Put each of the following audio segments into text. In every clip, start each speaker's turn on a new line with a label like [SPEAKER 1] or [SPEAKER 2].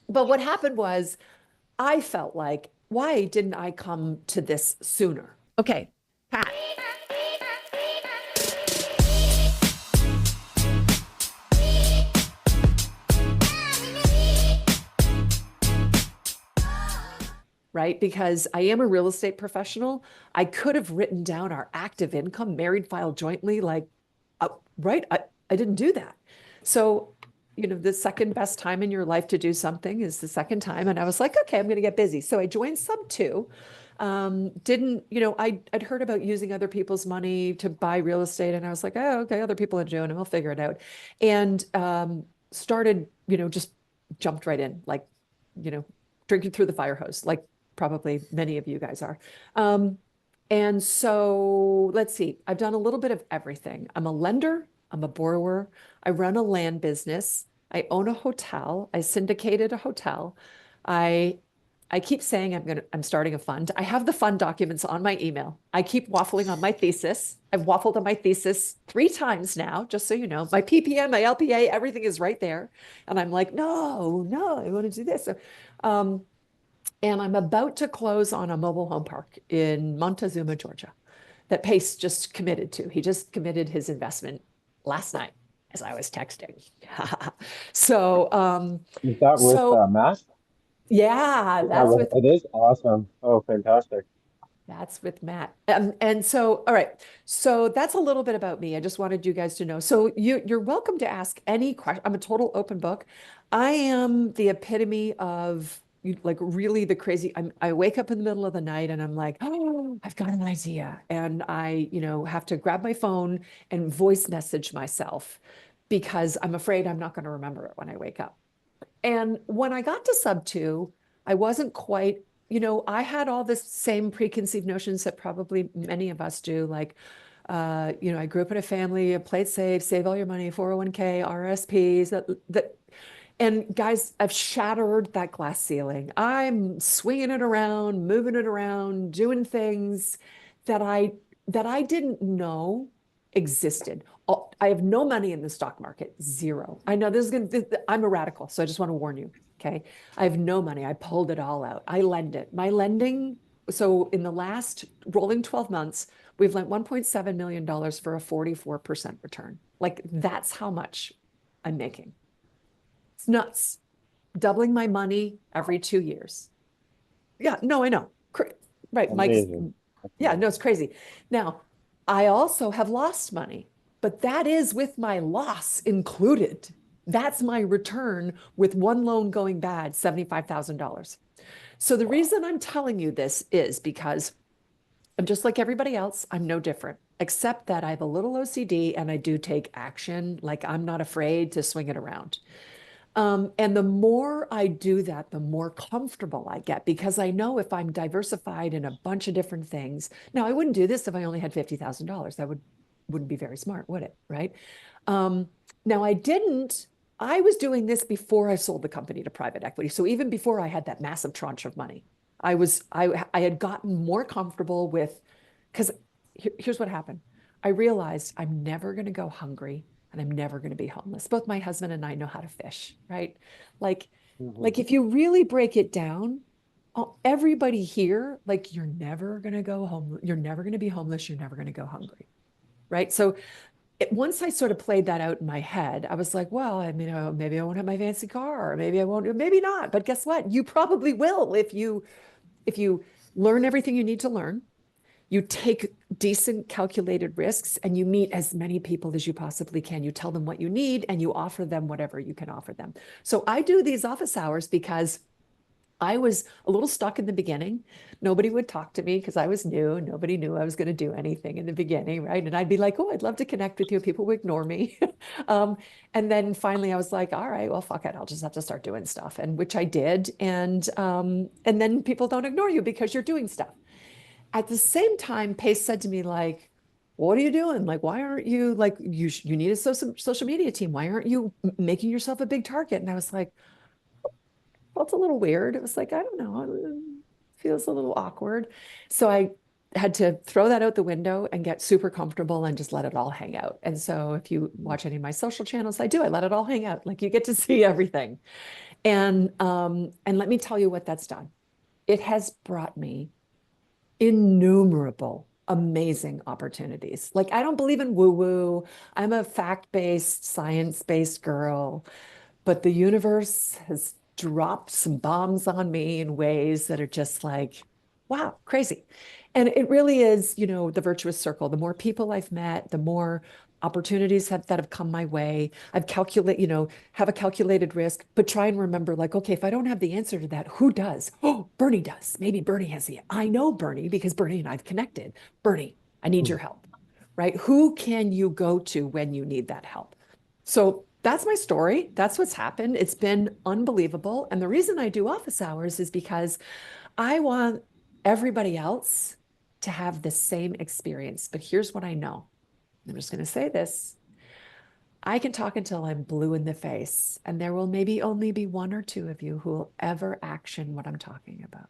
[SPEAKER 1] but what happened was I felt like, why didn't I come to this sooner? Okay, Pat. Right? Because I am a real estate professional. I could have written down our active income, married filed jointly, like, right? I didn't do that. So, the second best time in your life to do something is the second time. And I was like, okay, I'm going to get busy. So I joined Sub 2. Didn't, I'd heard about using other people's money to buy real estate. And I was like, oh, okay, other people are doing it. We'll figure it out. And started, just jumped right in, like, drinking through the fire hose, like probably many of you guys are. And so let's see, I've done a little bit of everything. I'm a lender, I'm a borrower, I run a land business, I own a hotel, I syndicated a hotel. I I keep saying I'm starting a fund. I have the fund documents on my email. I keep waffling on my thesis. I've waffled on my thesis 3 times now, just so you know. My PPM, my LPA, everything is right there. And I'm like, no, I want to do this. So, and I'm about to close on a mobile home park in Montezuma, Georgia, that Pace just committed to. He just committed his investment last night as I was texting. so,
[SPEAKER 2] Is that with
[SPEAKER 1] so
[SPEAKER 2] Matt?
[SPEAKER 1] yeah,
[SPEAKER 2] Is that with, it is awesome. Oh, fantastic.
[SPEAKER 1] that's with Matt. And so, all right. So that's a little bit about me. I just wanted you guys to know. So you're welcome to ask any question. I'm a total open book. I am the epitome of like really the crazy. I wake up in the middle of the night and I'm like, oh, I've got an idea. And I, have to grab my phone and voice message myself because I'm afraid I'm not going to remember it when I wake up. And when I got to Sub 2, I wasn't quite, I had all this same preconceived notions that probably many of us do. Like, I grew up in a family, play it safe, save all your money, 401k, RSPs, and guys, I've shattered that glass ceiling. I'm swinging it around, moving it around, doing things that I that I didn't know existed. I have no money in the stock market, zero. I know this is going to, I'm a radical, so I just want to warn you. Okay. I have no money. I pulled it all out. I lend it. My lending, so in the last rolling 12 months, we've lent $1.7 million for a 44% return. Like that's how much I'm making. It's nuts. Doubling my money every 2 years. Yeah, no, I know. Right. Mike's,
[SPEAKER 2] Amazing. That's
[SPEAKER 1] yeah, no,
[SPEAKER 2] amazing.
[SPEAKER 1] it's crazy. Now, I also have lost money, but that is with my loss included. That's my return with one loan going bad, $75,000. So the
[SPEAKER 2] Wow.
[SPEAKER 1] reason I'm telling you this is because I'm just like everybody else. I'm no different, except that I have a little OCD and I do take action. Like I'm not afraid to swing it around. And the more I do that, the more comfortable I get because I know if I'm diversified in a bunch of different things. Now, I wouldn't do this if I only had $50,000. That wouldn't be very smart, would it? Right? Um, Now, I didn't. I was doing this before I sold the company to private equity. So even before I had that massive tranche of money, I had gotten more comfortable with because here's what happened. I realized I'm never going to go hungry and I'm never going to be homeless. Both my husband and I know how to fish, right? Like,
[SPEAKER 2] Mhm.
[SPEAKER 1] like if you really break it down, everybody here, like you're never going to go home. You're never going to be homeless. You're never going to go hungry, right? So once I sort of played that out in my head, I was like, well, I mean, maybe I won't have my fancy car, or maybe I won't, maybe not. But guess what? You probably will if you learn everything you need to learn, you take decent calculated risks and you meet as many people as you possibly can. You tell them what you need and you offer them whatever you can offer them. So I do these office hours because I was a little stuck in the beginning. Nobody would talk to me because I was new. Nobody knew I was going to do anything in the beginning, right? And I'd be like, "Oh, I'd love to connect with you." People would ignore me, um, and then finally, I was like, "All right, well, fuck it. I'll just have to start doing stuff," and which I did. And then people don't ignore you because you're doing stuff. At the same time, Pace said to me, like, what are you doing? Like, why aren't you like you need a social media team? Why aren't you making yourself a big target? And I was like, well, it's a little weird. It was like, I don't know, it feels a little awkward. So I had to throw that out the window and get super comfortable and just let it all hang out. And so if you watch any of my social channels, I do, I let it all hang out. Like you get to see everything. And let me tell you what that's done. It has brought me innumerable amazing opportunities. Like, I don't believe in woo-woo. I'm a fact-based, science-based girl, but the universe has dropped some bombs on me in ways that are just like, wow, crazy. And it really is, the virtuous circle. The more people I've met, the more opportunities that have come my way. I've have a calculated risk, but try and remember, like, okay, if I don't have the answer to that, who does? Oh, Bernie does. Maybe Bernie has the, I know Bernie because Bernie and I've connected. Bernie, I need your help, right? Who can you go to when you need that help? So that's my story. That's what's happened. It's been unbelievable. And the reason I do office hours is because I want everybody else to have the same experience. But here's what I know. I'm just going to say this. I can talk until I'm blue in the face, and there will maybe only be one or two of you who will ever action what I'm talking about.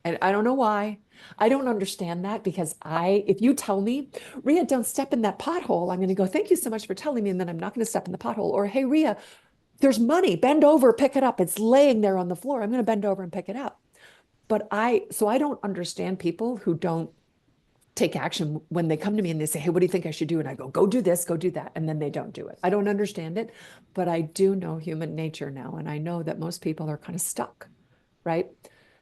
[SPEAKER 1] And I don't know why. I don't understand that because if you tell me, Rhea, don't step in that pothole, I'm going to go, thank you so much for telling me. And then I'm not going to step in the pothole. Or, hey, Rhea, there's money, bend over, pick it up. It's laying there on the floor. I'm going to bend over and pick it up. So I don't understand people who don't take action when they come to me and they say, hey, what do you think I should do? And I go do this, go do that. And then they don't do it. I don't understand it, but I do know human nature now. And I know that most people are kind of stuck, right?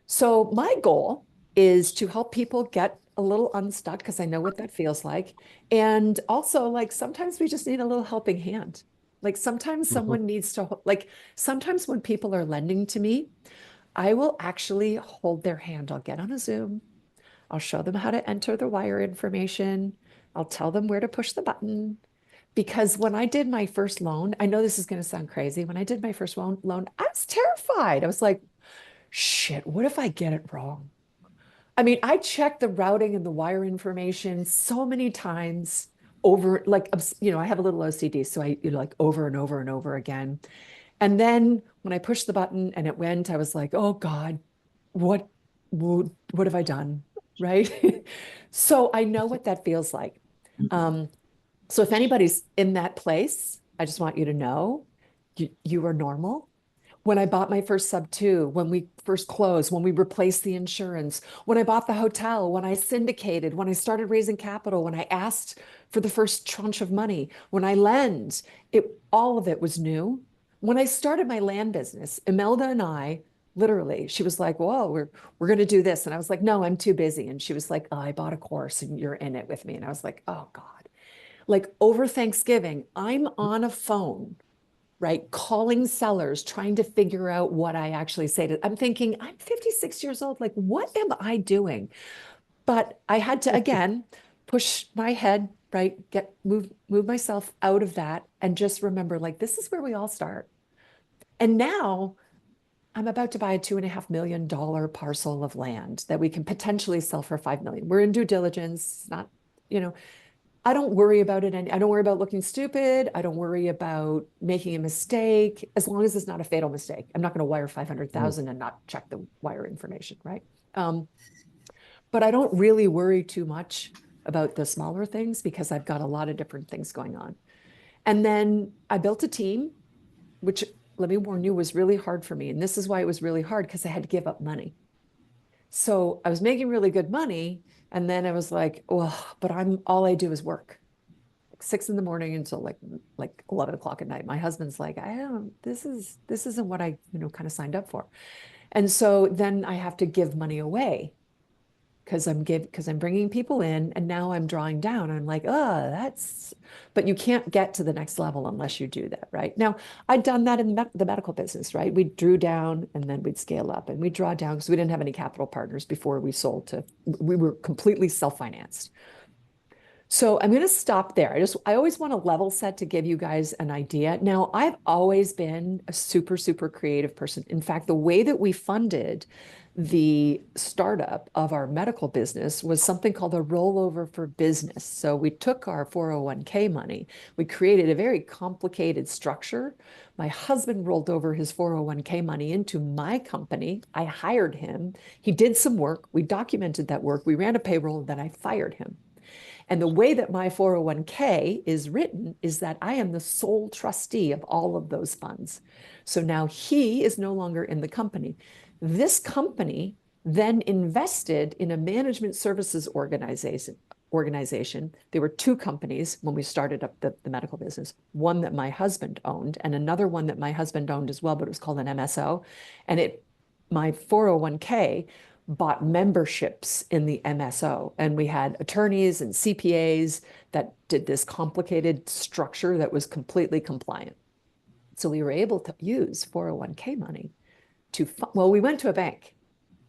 [SPEAKER 1] So my goal is to help people get a little unstuck because I know what that feels like. And also, like, sometimes we just need a little helping hand. Like, sometimes
[SPEAKER 2] Mhm.
[SPEAKER 1] someone needs to, like, sometimes when people are lending to me, I will actually hold their hand. I'll get on a Zoom. I'll show them how to enter the wire information. I'll tell them where to push the button. Because when I did my first loan, I know this is going to sound crazy. When I did my first loan, I was terrified. I was like, shit, what if I get it wrong? I mean, I checked the routing and the wire information so many times over, like, I have a little OCD. So like over and over and over again. And then when I pushed the button and it went, I was like, oh God, what, what have I done? Right. So I know what that feels like. Um, so if anybody's in that place, I just want you to know you are normal. When I bought my first sub two, when we first closed, when we replaced the insurance, when I bought the hotel, when I syndicated, when I started raising capital, when I asked for the first tranche of money, when I lend, all of it was new. When I started my land business, Imelda and I literally, she was like, "Whoa, we're going to do this," and I was like, "No, I'm too busy." And she was like, "Oh, I bought a course, and you're in it with me." And I was like, "Oh God." Like, over Thanksgiving, I'm on a phone, right? Calling sellers, trying to figure out what I actually say to. I'm thinking, I'm 56 years old. Like, what am I doing? But I had to, again, push my head, right? Move myself out of that and just remember, like, this is where we all start. And now I'm about to buy a $2.5 million parcel of land that we can potentially sell for 5 million. We're in due diligence, not, you know, I don't worry about it. And I don't worry about looking stupid. I don't worry about making a mistake as long as it's not a fatal mistake. I'm not going to wire
[SPEAKER 2] Mm.
[SPEAKER 1] 500,000 and not check the wire information, right? Um, but I don't really worry too much about the smaller things because I've got a lot of different things going on. And then I built a team, which, let me warn you, was really hard for me. And this is why it was really hard because I had to give up money. So I was making really good money. And then I was like, oh, but all I do is work. 6 in the morning until like 11 o'clock at night. My husband's like, I don't, this isn't what I, kind of signed up for. And so then I have to give money away because I'm bringing people in and now I'm drawing down. I'm like, oh, but you can't get to the next level unless you do that, right? Now, I'd done that in the medical business, right? We drew down and then we'd scale up and we'd draw down because we didn't have any capital partners before we were completely self-financed. So I'm going to stop there. I always want to level set to give you guys an idea. Now, I've always been a super, super creative person. In fact, the way that we funded the startup of our medical business was something called a rollover for business. So we took our 401k money, we created a very complicated structure. My husband rolled over his 401k money into my company. I hired him. He did some work. We documented that work. We ran a payroll, and then I fired him. And the way that my 401k is written is that I am the sole trustee of all of those funds. So now he is no longer in the company. This company then invested in a management services organization. There were two companies when we started up the medical business, one that my husband owned and another one that my husband owned as well, but it was called an MSO. And my 401k bought memberships in the MSO. And we had attorneys and CPAs that did this complicated structure that was completely compliant. So we were able to use 401k money well, we went to a bank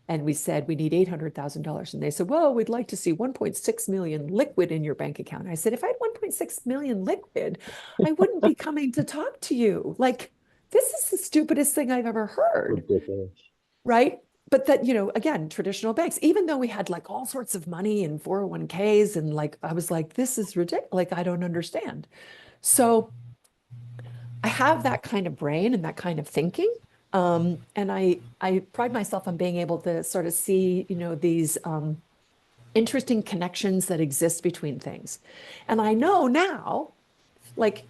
[SPEAKER 1] and we said, we need $800,000. And they said, well, we'd like to see 1.6 million liquid in your bank account. I said, if I had 1.6 million liquid, I wouldn't be coming to talk to you. Like, this is the stupidest thing I've ever heard.
[SPEAKER 2] Ridiculous.
[SPEAKER 1] Right? But that, again, traditional banks, even though we had like all sorts of money in 401ks and like, I was like, this is ridiculous. Like, I don't understand. So I have that kind of brain and that kind of thinking. And I pride myself on being able to sort of see, these interesting connections that exist between things. And I know now, like,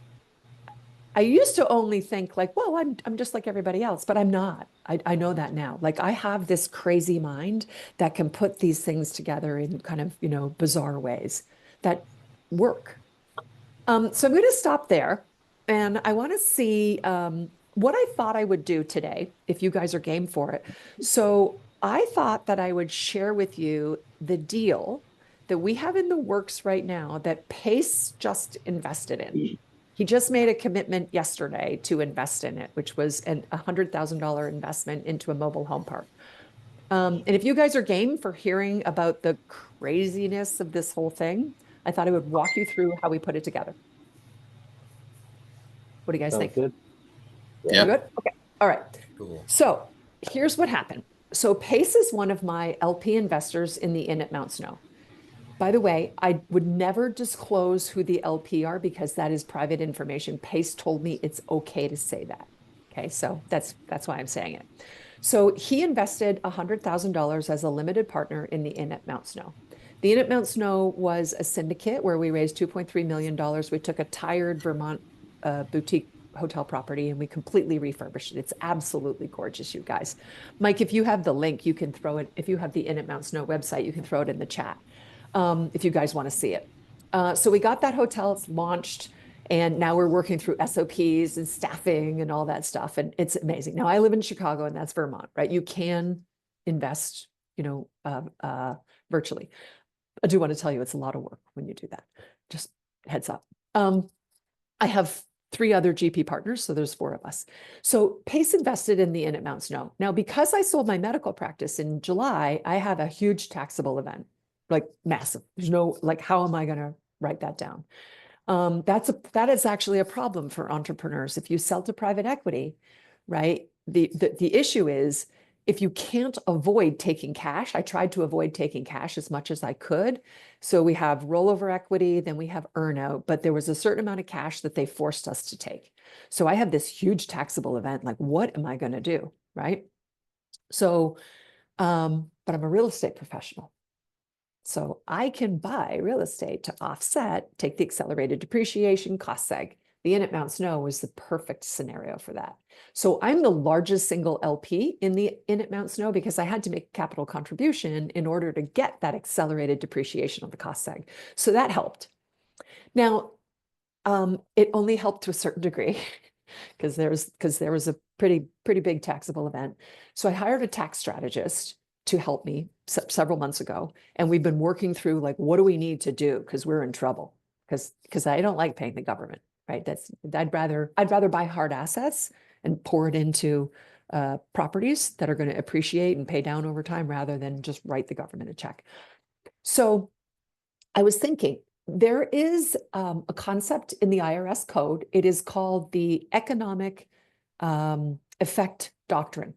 [SPEAKER 1] I used to only think like, well, I'm just like everybody else, but I'm not. I know that now. Like, I have this crazy mind that can put these things together in kind of, bizarre ways that work. So I'm going to stop there. And I want to see what I thought I would do today, if you guys are game for it. So I thought that I would share with you the deal that we have in the works right now that Pace just invested in. He just made a commitment yesterday to invest in it, which was a $100,000 investment into a mobile home park. And if you guys are game for hearing about the craziness of this whole thing, I thought I would walk you through how we put it together. What do you guys
[SPEAKER 2] Sounds
[SPEAKER 1] think?
[SPEAKER 2] good.
[SPEAKER 1] Yeah. Good? Okay. All right.
[SPEAKER 3] Cool.
[SPEAKER 1] So here's what happened. So Pace is one of my LP investors in the Inn at Mount Snow. By the way, I would never disclose who the LP are because that is private information. Pace told me it's okay to say that. Okay, so that's why I'm saying it. So he invested $100,000 as a limited partner in the Inn at Mount Snow. The Inn at Mount Snow was a syndicate where we raised $2.3 million. We took a tired Vermont boutique hotel property and we completely refurbished it. It's absolutely gorgeous, you guys. Mike, if you have the link, you can throw it. If you have the Inn at Mount Snow website, you can throw it in the chat if you guys want to see it. So we got that hotel, it's launched, and now we're working through SOPs and staffing and all that stuff. And it's amazing. Now I live in Chicago and that's Vermont, right? You can invest, virtually. I do want to tell you it's a lot of work when you do that. Just heads up. I have 3 other GP partners, so there's 4 of us. So Pace invested in the Inn at Mount Snow. Now, because I sold my medical practice in July, I have a huge taxable event, like massive. There's no, like, how am I going to write that down? That is actually a problem for entrepreneurs. If you sell to private equity, right? The issue is if you can't avoid taking cash. I tried to avoid taking cash as much as I could. So we have rollover equity, then we have earnout, but there was a certain amount of cash that they forced us to take. So I have this huge taxable event. Like, what am I going to do? Right. So, but I'm a real estate professional. So I can buy real estate to offset, take the accelerated depreciation cost seg. The Inn at Mount Snow was the perfect scenario for that. So I'm the largest single LP in the Inn at Mount Snow because I had to make a capital contribution in order to get that accelerated depreciation of the cost seg. So that helped. Now, it only helped to a certain degree because there was a pretty big taxable event. So I hired a tax strategist to help me several months ago. And we've been working through like, what do we need to do? Because we're in trouble. Because I don't like paying the government, right? I'd rather buy hard assets and pour it into properties that are going to appreciate and pay down over time rather than just write the government a check. So I was thinking, there is a concept in the IRS code. It is called the economic effect doctrine.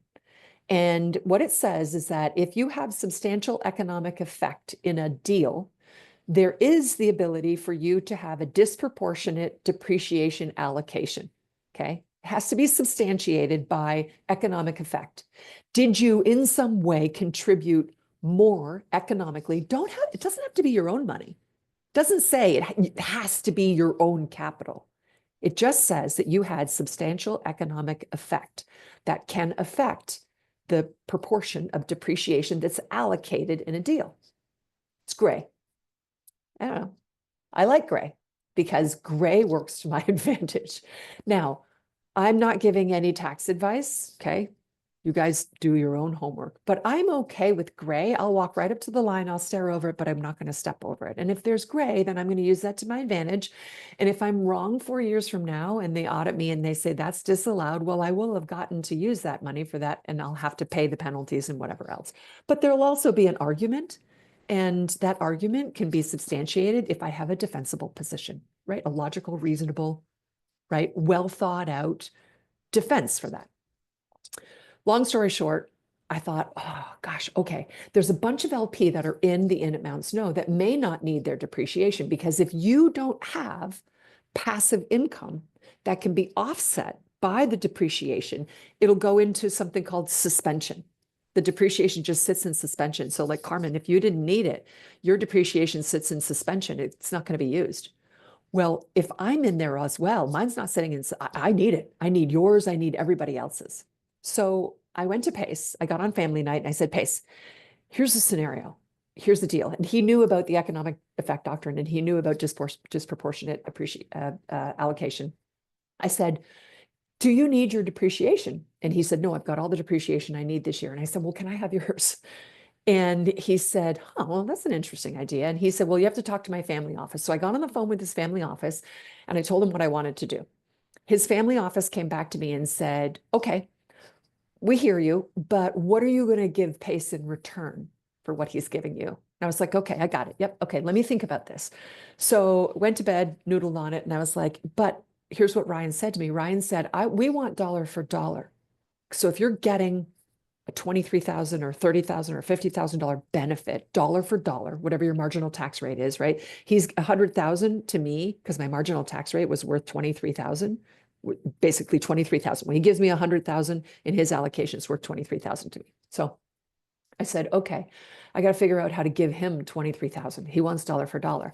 [SPEAKER 1] And what it says is that if you have substantial economic effect in a deal, there is the ability for you to have a disproportionate depreciation allocation. Okay. It has to be substantiated by economic effect. Did you in some way contribute more economically? It doesn't have to be your own money. Doesn't say it has to be your own capital. It just says that you had substantial economic effect that can affect the proportion of depreciation that's allocated in a deal. It's gray. I don't know. I like gray because gray works to my advantage. Now, I'm not giving any tax advice, okay? You guys do your own homework, but I'm okay with gray. I'll walk right up to the line, I'll stare over it, but I'm not going to step over it. And if there's gray, then I'm going to use that to my advantage. And if I'm wrong 4 years from now and they audit me and they say that's disallowed, well, I will have gotten to use that money for that and I'll have to pay the penalties and whatever else. But there'll also be an argument. And that argument can be substantiated if I have a defensible position, right? A logical, reasonable, right? Well thought out defense for that. Long story short, I thought, oh gosh, okay, there's a bunch of LP that are in the Init Mounts No that may not need their depreciation because if you don't have passive income that can be offset by the depreciation, it'll go into something called suspension. The depreciation just sits in suspension. So like Carmen, if you didn't need it, your depreciation sits in suspension. It's not going to be used. Well, if I'm in there as well, mine's not sitting in, I need it. I need yours. I need everybody else's. So I went to Pace. I got on family night and I said, Pace, here's the scenario. Here's the deal. And he knew about the economic effect doctrine and he knew about disproportionate allocation. I said, do you need your depreciation? And he said, no, I've got all the depreciation I need this year. And I said, well, can I have yours? And he said, oh, well, that's an interesting idea. And he said, well, you have to talk to my family office. So I got on the phone with his family office and I told him what I wanted to do. His family office came back to me and said, okay, we hear you, but what are you going to give Pace in return for what he's giving you? And I was like, okay, I got it. Yep. Okay, let me think about this. So went to bed, noodled on it. And I was like, but here's what Ryan said to me. Ryan said, we want dollar for dollar. So if you're getting a 23,000 or 30,000 or $50,000 benefit, dollar for dollar, whatever your marginal tax rate is, right? He's 100,000 to me because my marginal tax rate was worth 23,000, basically 23,000. When he gives me 100,000 in his allocation, it's worth 23,000 to me. So I said, okay, I got to figure out how to give him 23,000. He wants dollar for dollar.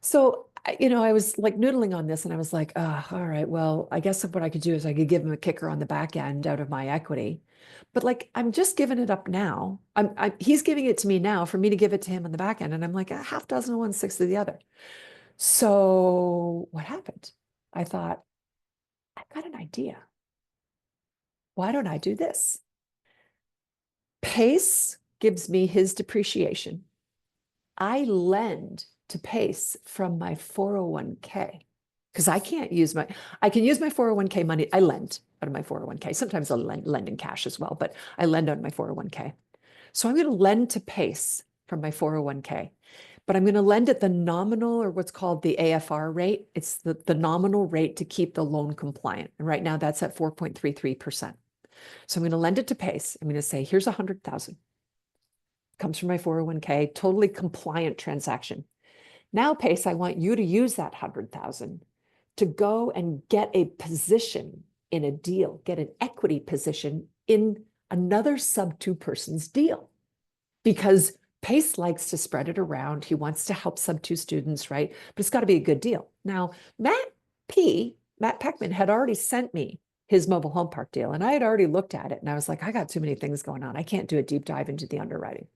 [SPEAKER 1] So, I was like noodling on this and I was like, oh, all right, well, I guess what I could do is I could give him a kicker on the back end out of my equity. But like, I'm just giving it up now. He's giving it to me now for me to give it to him on the back end. And I'm like a half dozen of one, sixth of the other. So what happened? I thought, I've got an idea. Why don't I do this? Pace gives me his depreciation. I lend to Pace from my 401k because I can use my 401k money. I lend out of my 401k. Sometimes I'll lend in cash as well, but I lend out of my 401k. So I'm going to lend to Pace from my 401k, but I'm going to lend at the nominal or what's called the AFR rate. It's the nominal rate to keep the loan compliant. And right now that's at 4.33%. So I'm going to lend it to Pace. I'm going to say, here's 100,000. Comes from my 401k, totally compliant transaction. Now, Pace, I want you to use that 100,000 to go and get a position in a deal, get an equity position in another sub two person's deal. Because Pace likes to spread it around. He wants to help sub two students, right? But it's got to be a good deal. Now, Matt Peckman had already sent me his mobile home park deal, and I had already looked at it, and I was like, I got too many things going on. I can't do a deep dive into the underwriting.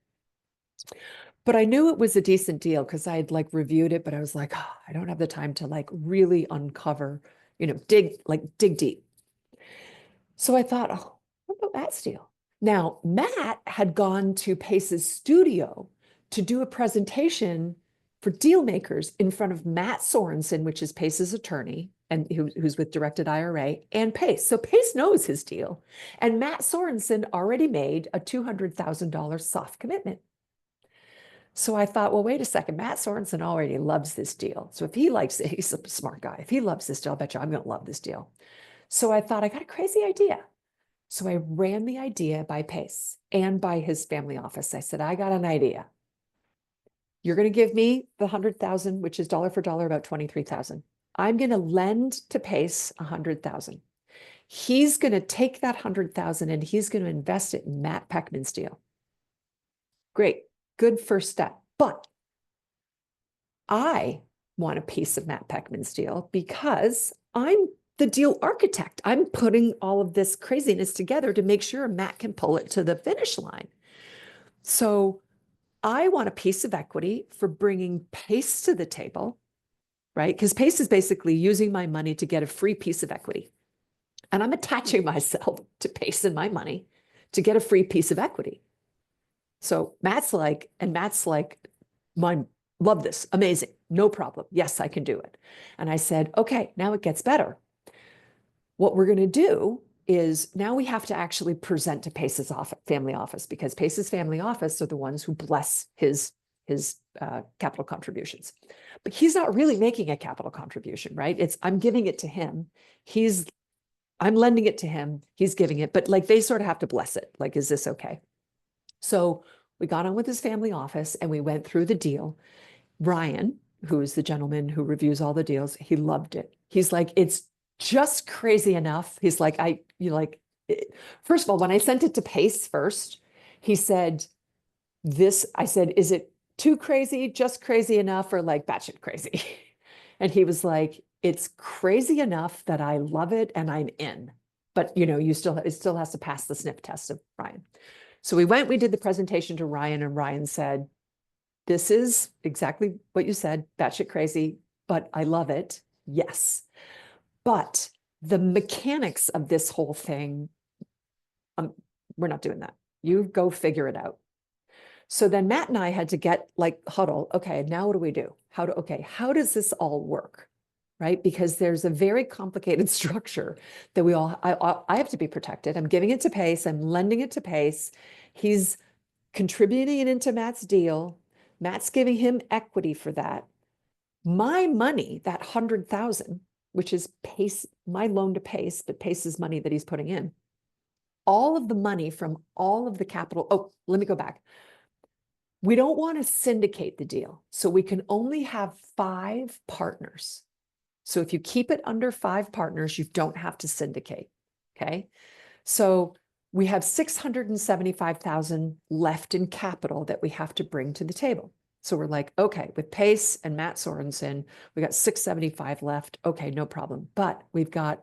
[SPEAKER 1] But I knew it was a decent deal because I had like reviewed it, but I was like, oh, I don't have the time to like really uncover, dig deep. So I thought, oh, what about Matt's deal? Now, Matt had gone to Pace's studio to do a presentation for deal makers in front of Matt Sorensen, which is Pace's attorney, and who's with Directed IRA, and Pace. So Pace knows his deal. And Matt Sorensen already made a $200,000 soft commitment. So I thought, well, wait a second. Matt Sorensen already loves this deal. So if he likes it, he's a smart guy. If he loves this deal, I bet you I'm going to love this deal. So I thought, I got a crazy idea. So I ran the idea by Pace and by his family office. I said, I got an idea. You're going to give me the 100,000, which is dollar for dollar, about 23,000. I'm going to lend to Pace 100,000. He's going to take that 100,000 and he's going to invest it in Matt Peckman's deal. Great. Good first step. But I want a piece of Matt Peckman's deal because I'm the deal architect. I'm putting all of this craziness together to make sure Matt can pull it to the finish line. So I want a piece of equity for bringing Pace to the table, right? Because Pace is basically using my money to get a free piece of equity. And I'm attaching myself to Pace and my money to get a free piece of equity. So Matt's like, mine, love this, amazing, no problem. Yes, I can do it. And I said, okay, now it gets better. What we're going to do is now we have to actually present to Pace's family office, because Pace's family office are the ones who bless his capital contributions. But he's not really making a capital contribution, right? I'm giving it to him. I'm lending it to him. He's giving it, but like they sort of have to bless it. Like, is this okay? So we got on with his family office and we went through the deal. Ryan, who is the gentleman who reviews all the deals, he loved it. He's like, it's just crazy enough. He's like, first of all, when I sent it to Pace first, he said, I said, is it too crazy, just crazy enough, or like batshit crazy? And he was like, it's crazy enough that I love it and I'm in. But it still has to pass the sniff test of Ryan. So we did the presentation to Ryan, and Ryan said, this is exactly what you said, batshit crazy, but I love it. Yes. But the mechanics of this whole thing, we're not doing that. You go figure it out. So then Matt and I had to get huddle. Okay, now what do we do? How does this all work? Right? Because there's a very complicated structure that I have to be protected. I'm giving it to Pace. I'm lending it to Pace. He's contributing it into Matt's deal. Matt's giving him equity for that. My money, that 100,000, which is Pace, my loan to Pace, but Pace's money that he's putting in, all of the money from all of the capital. Oh, let me go back. We don't want to syndicate the deal. So we can only have 5 partners. So if you keep it under 5 partners, you don't have to syndicate. Okay. So we have 675,000 left in capital that we have to bring to the table. So we're like, okay, with Pace and Matt Sorensen, we got 675 left. Okay, no problem. But we've got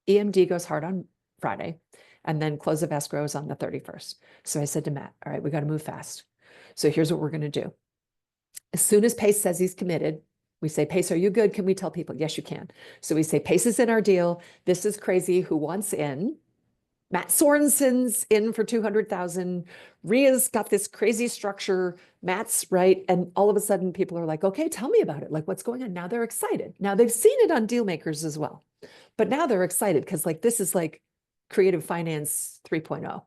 [SPEAKER 1] EMD goes hard on Friday, and then close of escrows on the 31st. So I said to Matt, all right, we got to move fast. So here's what we're going to do. As soon as Pace says he's committed, we say, Pace, are you good? Can we tell people? Yes, you can. So we say, Pace is in our deal. This is crazy. Who wants in? Matt Sorensen's in for 200,000. Rhea's got this crazy structure. Matt's right. And all of a sudden people are like, okay, tell me about it. Like, what's going on? Now they're excited. Now they've seen it on Dealmakers as well. But now they're excited because this is like creative finance 3.0.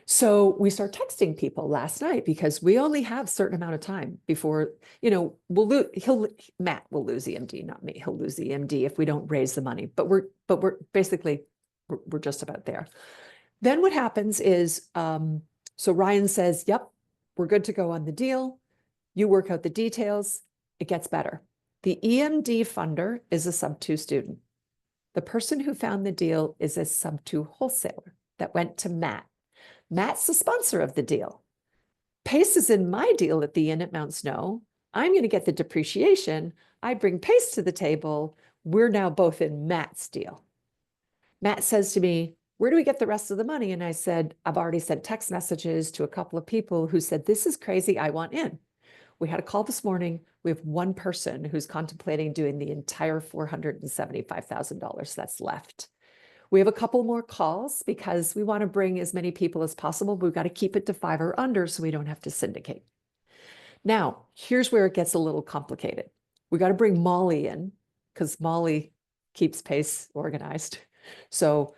[SPEAKER 1] So we start texting people last night because we only have a certain amount of time before, Matt will lose EMD, not me. He'll lose EMD if we don't raise the money, but we're basically, we're just about there. Then what happens is, so Ryan says, yep, we're good to go on the deal. You work out the details. It gets better. The EMD funder is a sub-2 student. The person who found the deal is a sub-2 wholesaler that went to Matt. Matt's the sponsor of the deal. Pace is in my deal at the inn at Mount Snow. I'm going to get the depreciation. I bring Pace to the table. We're now both in Matt's deal. Matt says to me, where do we get the rest of the money? And I said, I've already sent text messages to a couple of people who said, this is crazy. I want in. We had a call this morning. We have one person who's contemplating doing the entire $475,000 that's left. We have a couple more calls because we want to bring as many people as possible. We've got to keep it to 5 or under so we don't have to syndicate. Now, here's where it gets a little complicated. We got to bring Molly in because Molly keeps Pace organized. So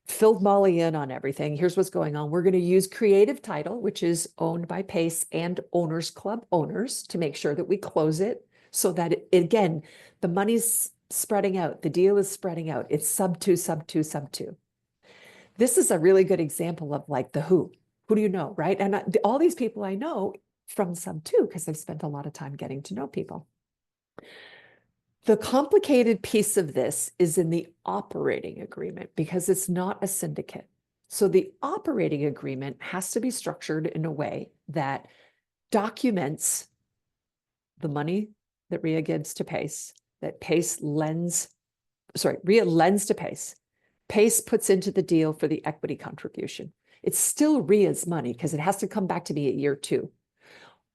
[SPEAKER 1] filled Molly in on everything. Here's what's going on. We're going to use Creative Title, which is owned by Pace and Owners Club owners, to make sure that we close it so that, again, the money's spreading out. The deal is spreading out. It's sub-2, sub-2, sub-2. This is a really good example of like the who. Who do you know, right? And all these people I know from sub-2 because I've spent a lot of time getting to know people. The complicated piece of this is in the operating agreement because it's not a syndicate. So the operating agreement has to be structured in a way that documents the money that Rhea gives to Pace, that Rhea lends to Pace. Pace puts into the deal for the equity contribution. It's still Rhea's money because it has to come back to me at year 2.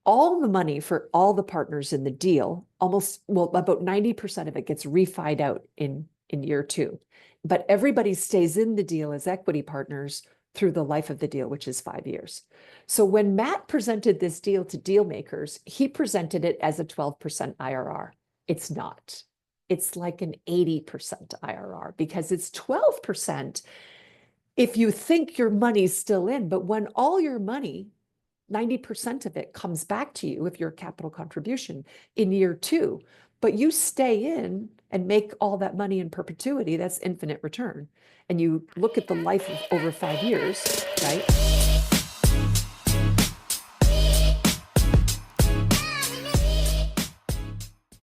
[SPEAKER 1] All the money for all the partners in the deal, about 90% of it gets refied out in year 2. But everybody stays in the deal as equity partners through the life of the deal, which is 5 years. So when Matt presented this deal to deal makers, he presented it as a 12% IRR. It's not. It's like an 80% IRR because it's 12% if you think your money's still in, but when all your money, 90% of it comes back to you if you're a capital contribution in year 2, but you stay in and make all that money in perpetuity, that's infinite return. And you look at the life of over 5 years, right?